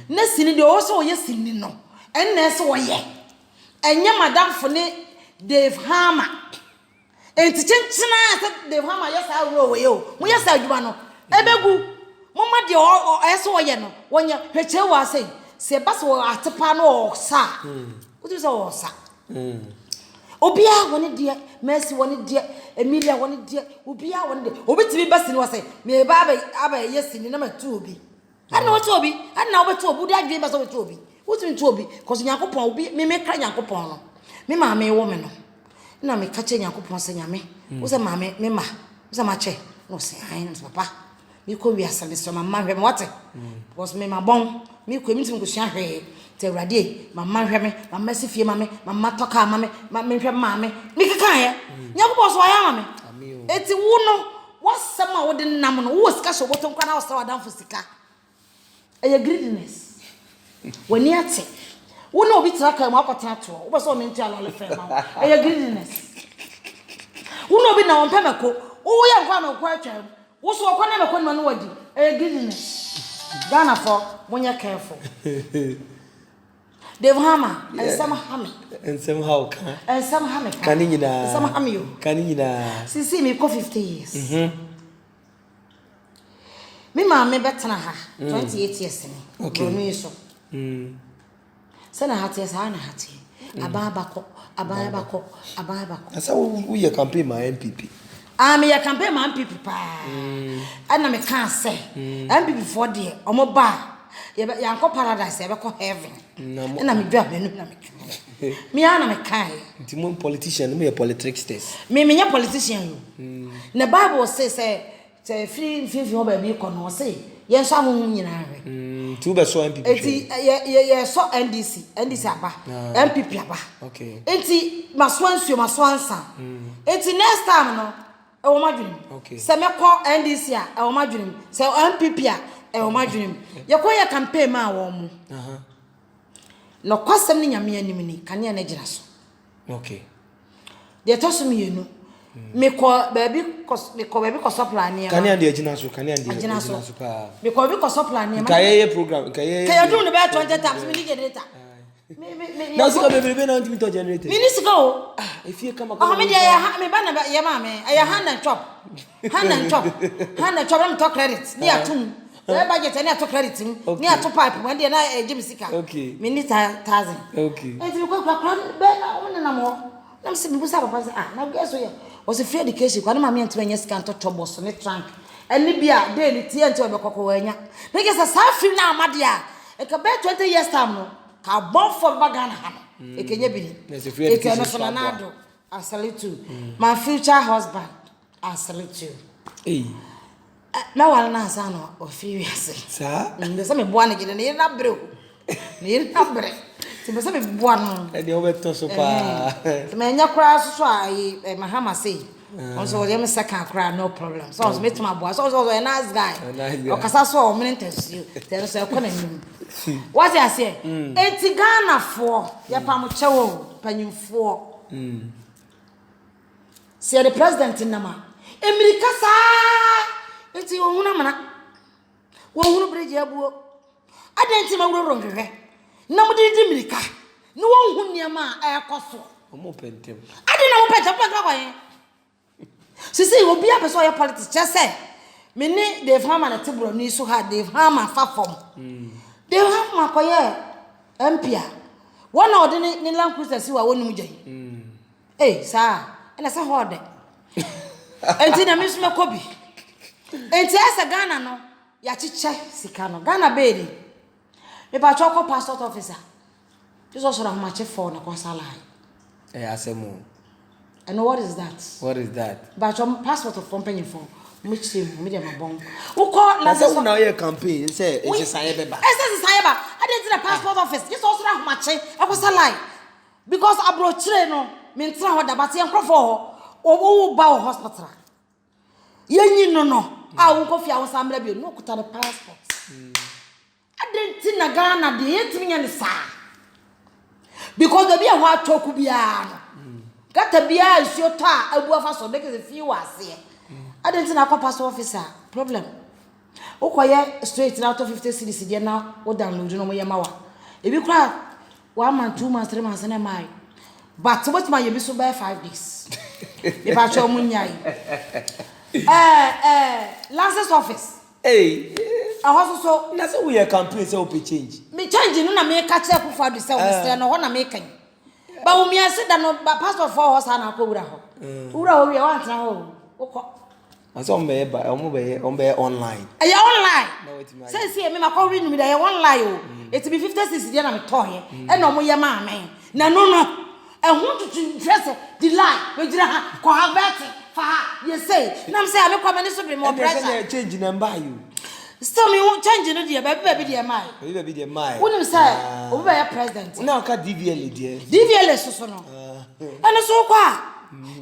Nessin, you also yes, no, and Ness or ye. And your madame for Dave Hammer. And to change Dave Hammer, yes, I'll roll you. We are said you are no. Ebegu, Mamma de or S.O.N. When your Pecho was saying, say, Basso at the pano or sa. What is all, sir? Obia one dear, Mercy one dear, Emilia one dear, Obia one day. Obit to be best in was say, me Baba, Abba, yes, in number 2B. I know Toby, I know what Toby, I gave us over Toby. What's in Toby? Cause Yankopon be me make Yankopon. Me mamma, a woman. Now me catching Yankopon saying me. Who's a mamma, me ma, who's a mache? No, say, I am papa. Me could be a service from my man, what? Was me my bone, me could meet him to share her. Tell Radi, my man, my messy fee, mammy, my matoka, mammy, my mammy, make a kaya. Young boss, why am I? It's a woman. What's someone wouldn't number who was cash or what on canal saw down for Sika? A greediness. When you say, who know which tracker up a tattoo, was on into a a greediness. Who know be now on Pemaco, oh, yeah, one of quite. What's what never come on word? A greediness. Ghana for when you're careful. Dave Hammer and some hammy. And somehow And some hammy. Canina. Some hammy you. Canina. See me for 50 years. Me mamma better than her. 28 years. Okay. Me so. Send a hat yes, I hat. A babako, a babako, a babako. That's how we campaign my MPP. I'm a campaign man people. And I can't say. MPP for dear, or more bar. Yanko paradise, ever call heaven. And I'm a job, me, I'm a kind. Timon politician, me a politics test. Me, a politician. The Bible says, say, free, baby, can say, yes, I'm in 2 so MPP. Yes, so NDC Abba, MPP Abba. Okay. It's my swan. It's next time, no. Oh, my dream. Okay. Say, me call NDC, oh, my dream. Say, MPP. My dream. You call your campaign, my woman. No question in your me, can you nejas? Okay. They toss me, you know. Me call baby, because supply near. Can you do a ginasu? Can you do a ginasu? Because supply near. Kaya program. Can you do the bad 20 times? We need data. Now, so baby, not to be generated. Minutes ago. If you come Oh, me, I me banner about your mammy. I hand and chop. Hand and chop. Hand and chop. I'm talk credits. Near 2. Budget and to credit him near to pipe when they're not a Jimmy okay. Minute 1,000. Okay. And you go back on no more. I'm saying, now guess what? Was a free education. One of my men 20 years can't touch a boss on the trunk. And Libya daily tea and to a cocoa. Because a South now, my dear. It can bet 20 years time. No, can bomb for Bagan. It can be. It can also I salute you. My future husband, I salute you. Hey. Now I'll not say no or furious. Sir, there's some one again. Near not brew. Near not brew. To some one. And the over so far. The man your cross try, Mahama say. Also, them second cry, no problem. So I was met my boss. Also, a nice guy. Because I saw a minute you. There is a comment. What I say? 80 Ghana for your pamucho, penny for. See the president in Nama. Emily it's your own man. One bridge abu. I didn't see my room. Nobody did America. No one who near my air cost. I'm open to him. I didn't know what she said, will be up as your politics. Just say, Minnie, they've hammered a table needs so hard, they've hammered far from. They'll have my choir, Empia. One ordinary Nilan Cruises who are one mujay. Eh, sir, and I saw hard. And then I miss my copy. And there's a Ghana no, Yachicha, Sicano, Ghana baby. If I talk of passport officer, this also a much for the Consala. I say more. And what is that? What is that? But your passport of company for which medium a bomb. Who call last now your campaign? Say it's a cyber. I didn't the passport office. This also have much. I was a lie because I brought Chino, means what the Batian Crawford or Bow Hospital. Yen no. I won't go for our family. No, cut the passport. Adenti na Ghana de yetimi nya ne saa. Because the be a what talk be a Gata bia is your ta abu afa so make the few ase. Adenti na kwa pastor officer problem. Okoye straight out of 50 cedis dey na wo download no mo yema wa. Ebi kra 1 month 2 months 3 months na mai. But what my yebi so by 5 days. If I show munyai. Lance's office. Hey. So That's how we are campaign say we change. Me change no na me ka che ku fa do say we no ho na me kan. Ba wo mi ase da no ba pastor for horse na ko wura ho. Wura ho we wan tena ho. Ukọ. Aso on be online. Aye online. Say me ma ko read me da online o. It be 56 dey na me to here. E no mo ye ma amen. Na no. Ehun tutu dress the lie we gira ha ko have fa ha you say na me say am ko me so be more pressure Change number you still me won't change no dia baby dey mai baby dey mai wonu say o be ya president na ka DVL dey DVL so no eno so kwa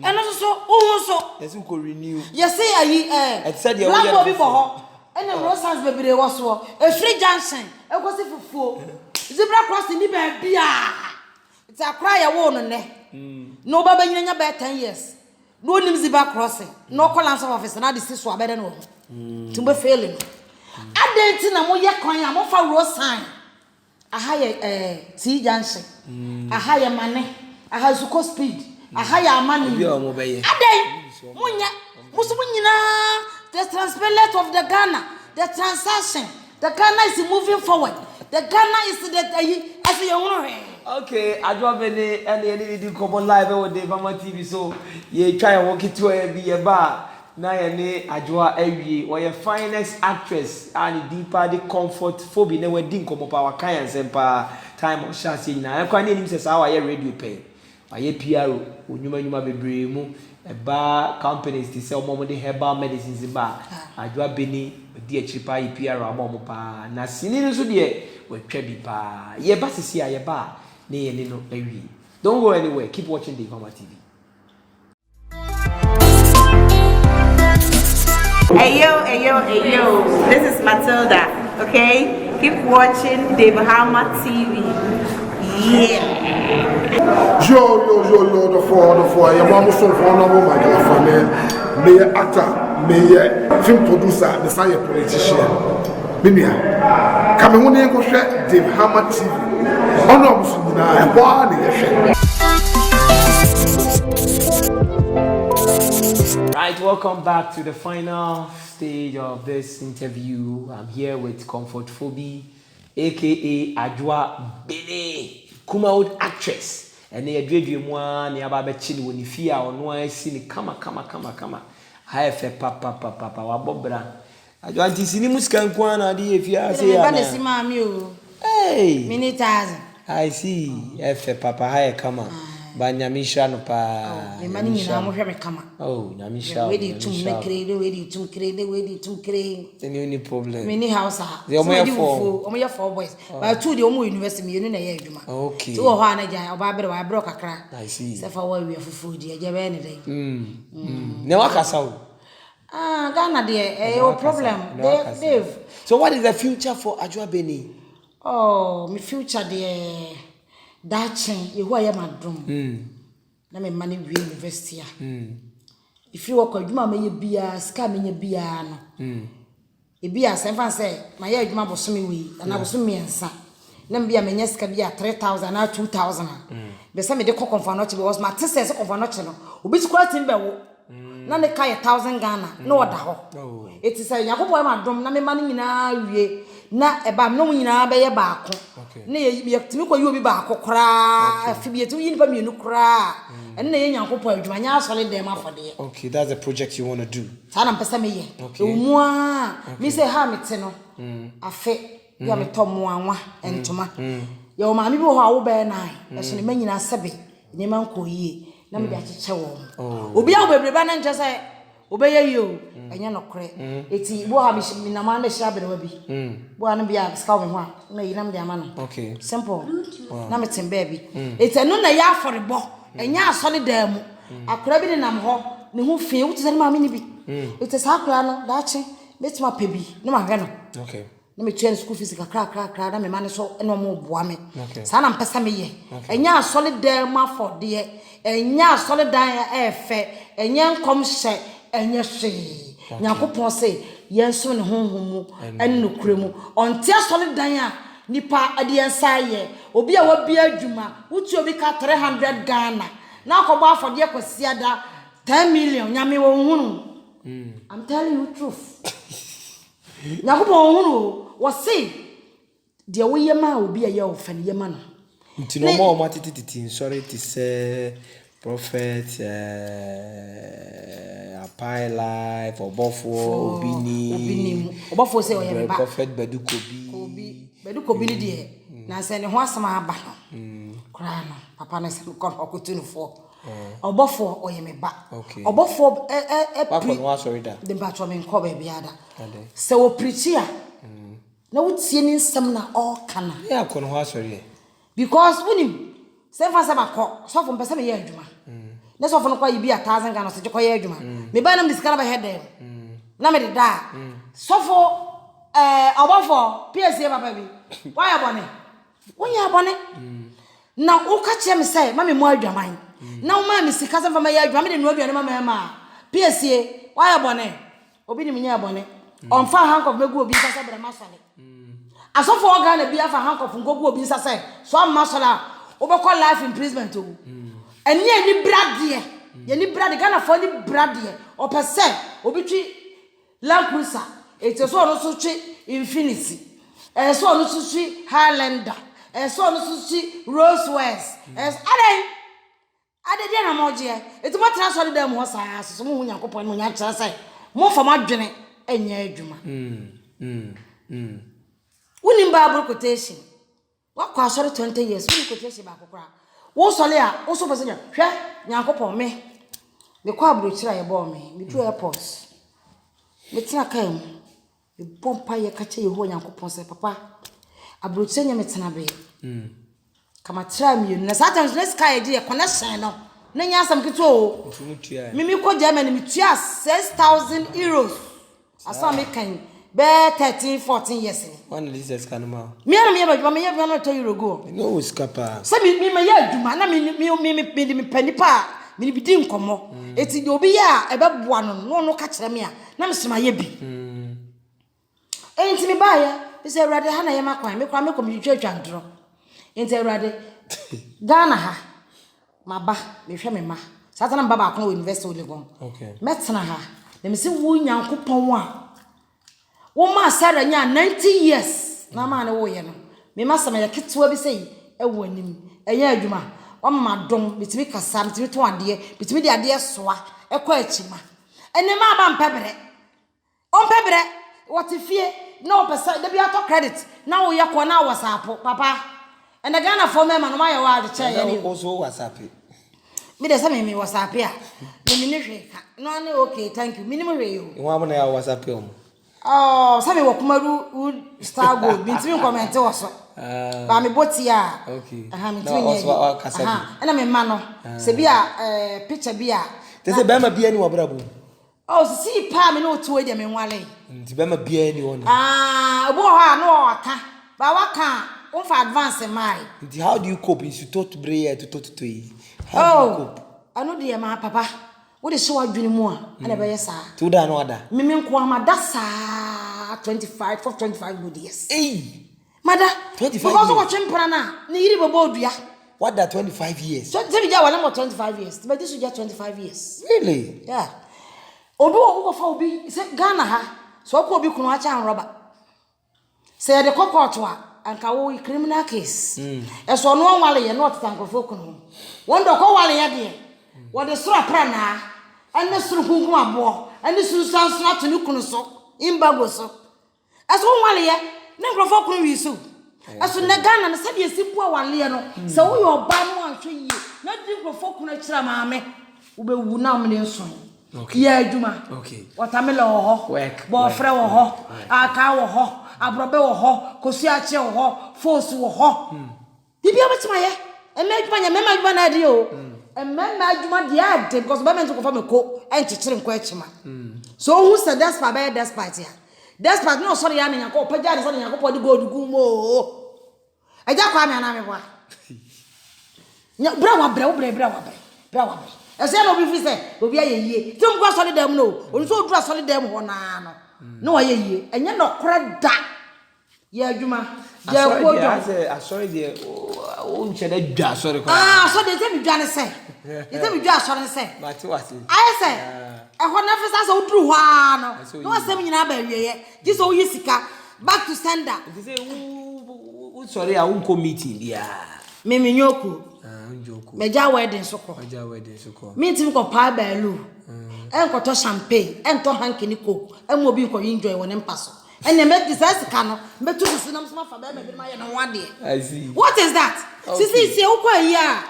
eno so o so yes we go renew you say ayi black boy be ho eno rosans baby dey was so e free junction e go se fufuo zebra crossing ni ba bia it's a cry a woman no baba nyanya be 10 years no nim ziba crossing no call answer office na the sis so abede no tumbe failing adenti na mo ye kwan a mo fa road sign aha ye T junction aha ye mane aha zuko speed aha ye amani adai munya musu nyina the transparent of the Ghana the transaction the Ghana is moving forward the Ghana is the as you know. Okay, I drop any do come on live with the Mama TV, so you try and walk it to be a bar. Now, Ajwa Ewi, or your finest actress, and deeper the comfort phobia, never didn't come up our clients and time of Shasi. Now, I can't name says our radio pay. I PR, Unuma be bremu, a bar companies to sell more the herbal medicines in bar. Ajwa Benny, dear cheaper PR or Momopa. Now, Sinin Sudia, with Trebi pa. Ye basi see a bar. Don't go anywhere. Keep watching the Mama TV. Hey yo. This is Matilda. Okay, keep watching the Bahama TV. Yeah. Yo, the four. Your mom so for no my family. Me actor, me film producer, the science politician. Mimia. Come on, go share the Bahama TV. Right, welcome back to the final stage of this interview. I'm here with Comfort Phoebe, aka Ajwa Benny, Kumawood actress. And they dream one near Babachin when you fear or no I see kama. I have papa wabobra. Ajwa Tisimus can kwana di if you say hey, many thousand. I see. F papa high kama. Banyamisha no pa. The money in our hair come. Oh, Namisha. Ready to make ready to create. The only problem. Many house. The only 4 boys. But 2 the only university in a year. Okay. 2 or 1 a Bible, I broke a crack. I see. So for we are for food, dear, any day. Never castle. Ghana, dear, a problem. Dave. So, what is the future for Ajwa Benny? Oh, my future, dear. That change, you are my drum. Na me money we university. If you work, you may be a scam in your piano. E be as ever say, my age ma was me, and I was me and son. Then be a meneska be a 3,000 or 2,000. The same de cock for not was my sister's of a notch. Which quite in Bewo. None the kai 1,000 Ghana, no other. It is a Yakobo my drum, na me money in our na eba no nyina be ye baako na ye timi ko yobi baako kra afibie tu yin pa mienu kra en na ye nyankopɔ adwuma nya asole dem afode. Okay, that's the project you want to do. Sa na mpesa me ye omu a mi se ha mete no afe ya me to mu anwa entoma ye o ma mi bi ho a wo be na e so ne manyina sebe ne man ko yie na me da kyeche wo obi a wo bebreba na nche se obeye yo enya no kre eti bo ha mi na ma na hia berewa bi bo an bia ska wo ho a na yi na me ama no. Okay, simple na me tem baby eti no na ya aforebo enya asole da mu akora bi ne nam ho ne ho fie wo tse ma me ni bi eti sa akora no da che betima pe bi ne ma hwe no. okay, na me tua school fees kakra na me ma ne so na mo boa me sa na mpesa me ye enya solid dan ma for de enya solid dan efe enya nkom hye enya hwe Nyankopon say yenso ne honhom en no kuremu onte solid dan a nipa ade ensa ye obi a wabi adwuma wuti obi ka 300 Ghana na akobo afode kwasi ada 10 million nyame wo hunu I'm telling you truth Nyankopon hunu wo say de wo yema obi aye wo fane yema no nti no mo matititi sorry to say prophet Apai life obofo obini obofo say oyema ba prophet Bedukobi ni de na se ne ho asama aba no kra no papa na se ko okotu no fo obofo oyema ba obofo papa no asori da de ba cho me nko ba bia da se wo preach ya na wutie ni nsem na all kana ya ko no asori because wunim se fa se ba ko so fo mpese me ye adwuma na so fo no kwa yi bia 1000 Ghana so je ko ye adwuma me ba na me diskara ba head na me de da so fo obofo PSA papa bi why abone wonya abone na wo ka che me say ma me mo adwaman na wo ma me sika se fa ma ye adwuma me de no aduane ma PSA why abone obi ni me nya abone on fa handcuff megu obi nsa bra masale asofo organ na bia fa handcuff ngogu obi nsa say so am masala obekọ life imprisonment o eni ani brade ye ni brade Ghana for ni brade opese obi twi Land Cruiser so no so twi Infinity so no so twi Highlander so no so twi Rolls-Royce ade dia na moje etu mo transfer dem ho sa so mo Nyankopon mo nya kira say mo fa madwene enya adwuma Wuni Bible quotation. What kwasori 20 years wuni quotation ba kokora. Wo sole a wo so pese nya hwe Nyankopon me. Me kwa abrochira ye bo me. Me tu airport. Me tina kam. Me bompa ye kache ye ho Nyankopon se papa. Abrochira nya me tina be. Kama try me na Satan let's sky dey connection no. Na nya asam kito o. Me ko Germany me tua 6,000 euros. Asa me kan be 13 14 years one Jesus kanuma me na me ba me ye no to euro go no skapa se me ma ya adwuma na me panipa me bi di nkomo eti de obi ya e be boa no ka kire me a na me sema ye bi enti me ba ya be se Awurade ha na ye makwan me kwa me kom twatwa ndro enti Awurade Ghana ha maba me hwe me ma Satan na baba akon university Legon okay metena ha na me se wo Nyankopon a Woma Sarah nya 90 years na ma na wo ye no me masama ya ketwa bi sei ewo anim enya adwuma wama dom bitimi kasa bitimi to ade bitimi de ade soa ekwa achima ene ma ba mpebere on pebere wotifie na opesa de bi ato credit na wo ye ko na WhatsApp papa ene Ghana for me ma no ma ye wa de che ye ni also WhatsApp me de say me WhatsApp ya me ni hwe ka no na okay thank you minimum hwe yo nwa mo na ya WhatsApp yo oh sabe wo kumaru star gold bitimi comment wo so ba me botia okay me timi nya me ma no se bia picture bia te se be ma bia ni wo brabo oh si pa me no to de me nwale nti be ma bia ni won obo ha no aka ba waka on for advance mai nti how do you cope you to prayer to how do you cope anu de ma papa wo de so adwene mu a na be yesa to da no ada me nko amada sa 25 good years mada 25 because what chempra na ni yiri bobo odua what that 25 years so se bi ja wala mo 25 years but this is just 25 years really yeah obi wo fa obi se Ghana ha so ko obi kunu acha roba se de court a anka wo criminal case so no wale ye not tankofo kunu wondo ko wale ye de wo de sura pra na ane suru kunkum abo ane suru sanso atunu kunu so imbago so aso wale ye ne nkrofo kunu wi so aso na Ghana na se de sibu wale ye no se wo yo ba no anhwe yi na de nkrofo kunu akira maame wo be wu na amne nso okay ya adwuma okay watamela ho bo frɛ wo ho aka wo ho abrobe wo ho kosi ache wo ho force wo ho bibia betima ye emma nya mema adwuma na de o emma adwuma de ade because ba men to ko fa me ko enchichire nko achima so who said that's for by despite ya despite no sorry ya na yakọ pagya so na yakọ di gold gu mo eja kwa me ana me boa nya bra wa ese no bi fi se obi ayeye ti mko sorry dem no oni so dura sorry dem ho na no no wa yeye enye no kora da ya adwuma ya kojo asori de o nche da dwa asori ko so de se bi dwa ne se de bi dwa asori se mati wasi ai se ho na fi sa so duru ho ano no asem nyina ba wieye ji so yi sika back to sender de se u sorry a un committee bia mimi nyoku njoku meja wedding soko meeting ko pa balu enko to champagne ento hankini coke emo bi ko enjoy won mpaso ene make this sika no metu susu na mso fa ba me bi ma ye no wade I see what is that sisi ukwa yi a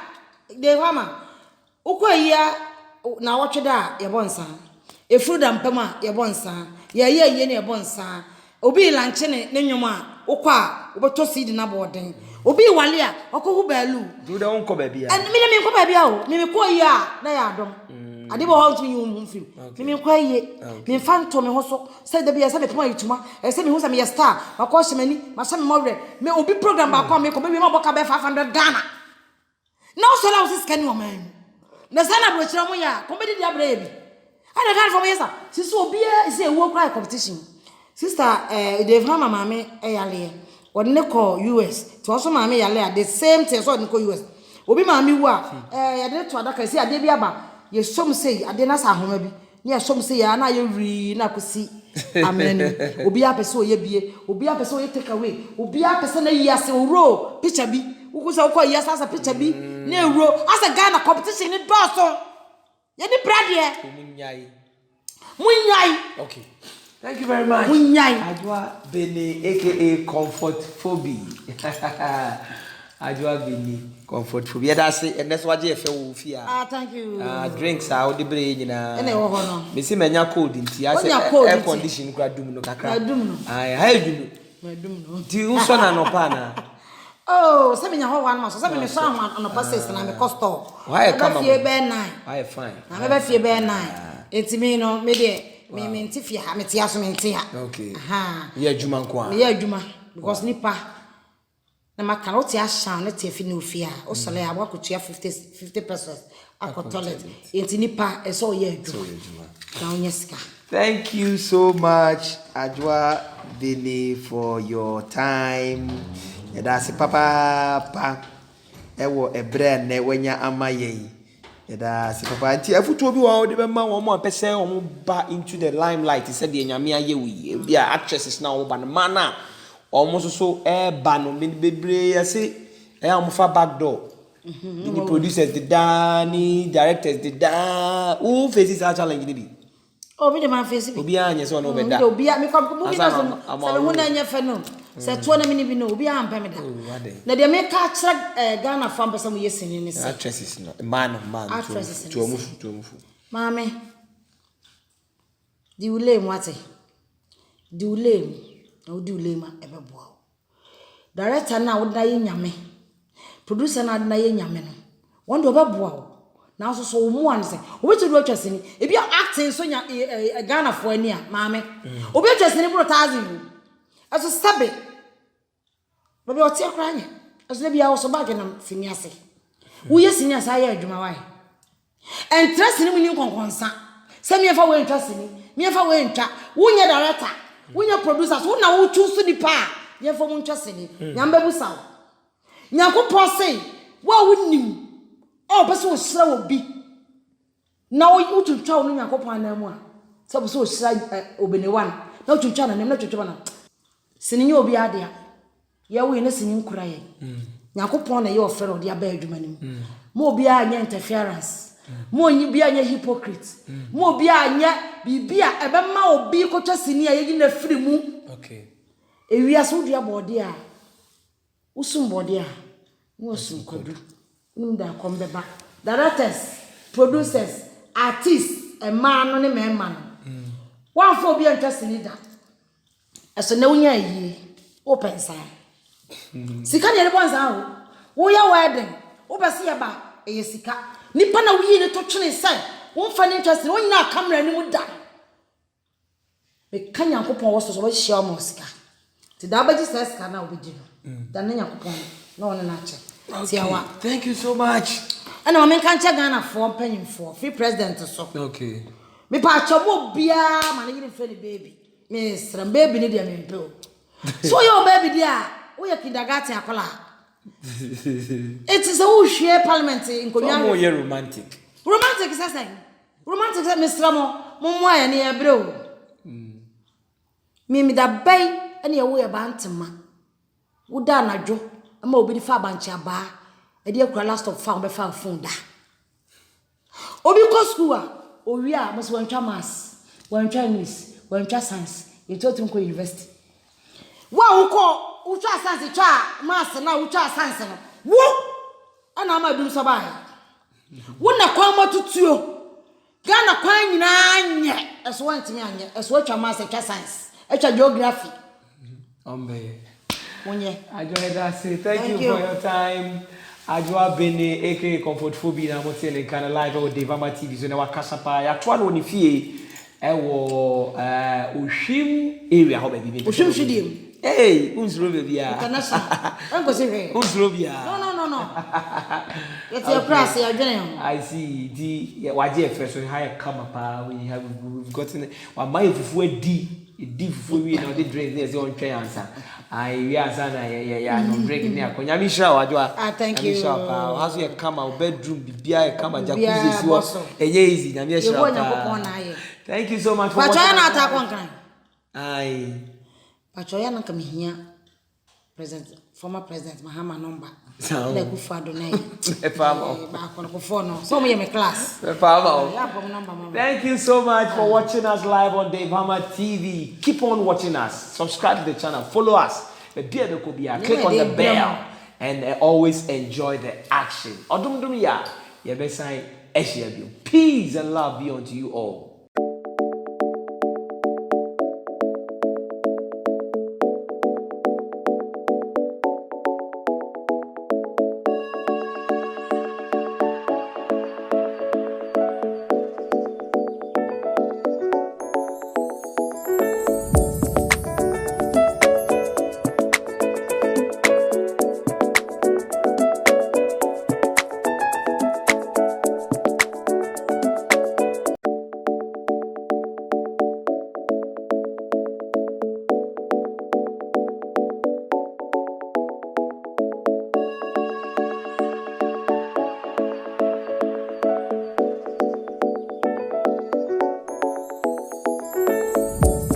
de hama ukwa yi a na wotwe da ye bonsa efuru da mpama ye bonsa ye ne bonsa obi lanche ne nwoma ukwa obeto seed na boden obi wale a okohu balu do da won ko ba bia and me ko ba bia o me ko yi a na ya adom ade bo how to you mfim me ko yi me fanto me ho so say da bia say me poma yituma say me hu say me star makọ hemani ma say me mowre me obi program ba kwa me ko be me boka be 500 Ghana now so la usis kan wo man na sana bro chira mo ya ko be di abra ye bi ana kan for me yesa sister obi e say wo cry competition sister they mama mama eyale wonne ko US to so mama yale at the same time so ko US obi mama wu a ya de to adaka si ade bi aba ye som sei ade na sa homa bi ne ye som sei ya na ye ri na kosi amen obi apese oye bie obi apese oye take away obi apese na yi ase ro picture bi uku se ko yi ase picture bi na ro ase Ghana competition ni doso ye di brade munyai okay. Thank you very much. Ajwa Beni, aka Comfort Phobia. Ajwa Beni, Comfort Phobia. That's it. And that's what you feel fear. Thank you. Drinks out the brain, you know. And no. Missy Mania cold in tea. I said air condition gradum no kakra. I held you. Do you son and opana? Oh, some in your one month, some in the sun on a passes and I'm a costo. Why come here bear 9? Why fine? I never fear bear 9. It's me no, maybe. Me mentifia ha metia so mentia okay aha ye adwuma nko a ye adwuma because nipa na makana oti ahya na tie fi no fi a o sole ya wa kotua 50% akọ toilet enti nipa eso ye adwuma na onyesika. Thank you so much Ajwa Beni for your time. That's papa ewo ebre na wanya amaye. That's papa anti afuto bi wa de be ma wo mo apese wo ba into the limelight said the nyame aye wi bi actresses na wo ba no mana almost so ba no bebre ase am fa back door the producers the Danny directors the da who faces a challenge bi obi de man face bi obi anya so no be da obi me ko movie no so hu na anya fa no se to na mini bi no obi am pa me da na de me ka kira Ghana fam person mo yesini ni se actresses no man to omufu mame di ule mu ate di ule mu na di ule ma ebe bo director na wo da ye nyame producer na da ye nyame no won do be bo na so wo an se obi to do atwasini e bi acting so nya Ghana fo ani a mame obi atwasini bro tazi aso sabe baby oti akranya aso bia wo so bag na siniase wo ye siniase aye adwuma wai interest ni muni konkonsa se me fa wo interest ni me fa wo ntwa wo nya director wo nya producer so na wo choose di pa ye fa mo interest ni nyamba busawo nyakopo sei wo wonim o be so hira wo bi na wo tutwa wo nyakopo anamu a se bo so hira obenewan na tutwa na nem na tutwa na sininye obi adea ya we na sinin kura ye nyakopon na ye ofere odi aba adwuma nim mo obi anya interference mo onyi bi anya hypocrite mo obi anya bibia ebe ma obi kotwa sini ye na firi mu okay ewia so dua bode a usum bode a mo sum kodu nda kombeba directors producers artists e man no ne mema no wan fo obi antwa sini da eso na unya yi o pensa sika ne bonza ho wo ya wedding wo bese ya ba e sika nipa na wuyi ne to twene sai wo mfa ne interest wo nyina camera ni mu da me kan Nyankopon wo so hia mo sika ti da baji sika na obedi no da na Nyankopon na wona na che ti awa Thank you so much. ana ma me kan che Ghana for mpanyimfo free president so Okay. me pa chobo bia ma na yiri fe ni baby me sram baby ni dia me mpe o so your baby dia wo ya kindergarten akola it is a who share parliament in Konya More romantic. romantic is say romantic is Mr. Mo ya ne ebre o mi da bai ene wo ya ba ntema wo da anadwo ama obi di fa banchi aba e de akura last of farm be fa phone da obi ko school a owi a mo so wantwa maths wantwa English wantwa science e to tun ko university wa wo ko utwa science twa maths na utwa science no wo ana ma dum so ba wona kwa matutuo Ghana kwa nyina anye eso wantimi anye eso atwa maths atwa science atwa geography Ombe. wonye Ajwa Edase, thank you for your time. Ajwa Bene, aka Comfort Phobia, na motele kana live o Devama TV so na wakasa pa ya twa no ni fie ewo Oshim area ho ba bi. Oshim Shidiem. Hey, unzuro baby ya. International. Engo se hwe. Unzuro bia. No. It's your price, your journey. I see. The waje first so high come pa we've gotten wa my fufu di fufu we na the drink there say on try answer. We answer na ya no drink ni akonya mi sha wajwa. Thank you. How you come out bedroom bibia e come jacuzzi si wo. Enye easy na mi sha pa. Thank you so much for watching. Pachoya na atakon kan. Ai. Pachoya na kamihia former president Mahama number. So. Na ku fa do na. Ba ko ko phone no. So me class. Thank you so much for watching us live on Devama TV. Keep on watching us. Subscribe to the channel. Follow us. Click on the bell and always enjoy the action. Peace and love be unto you all.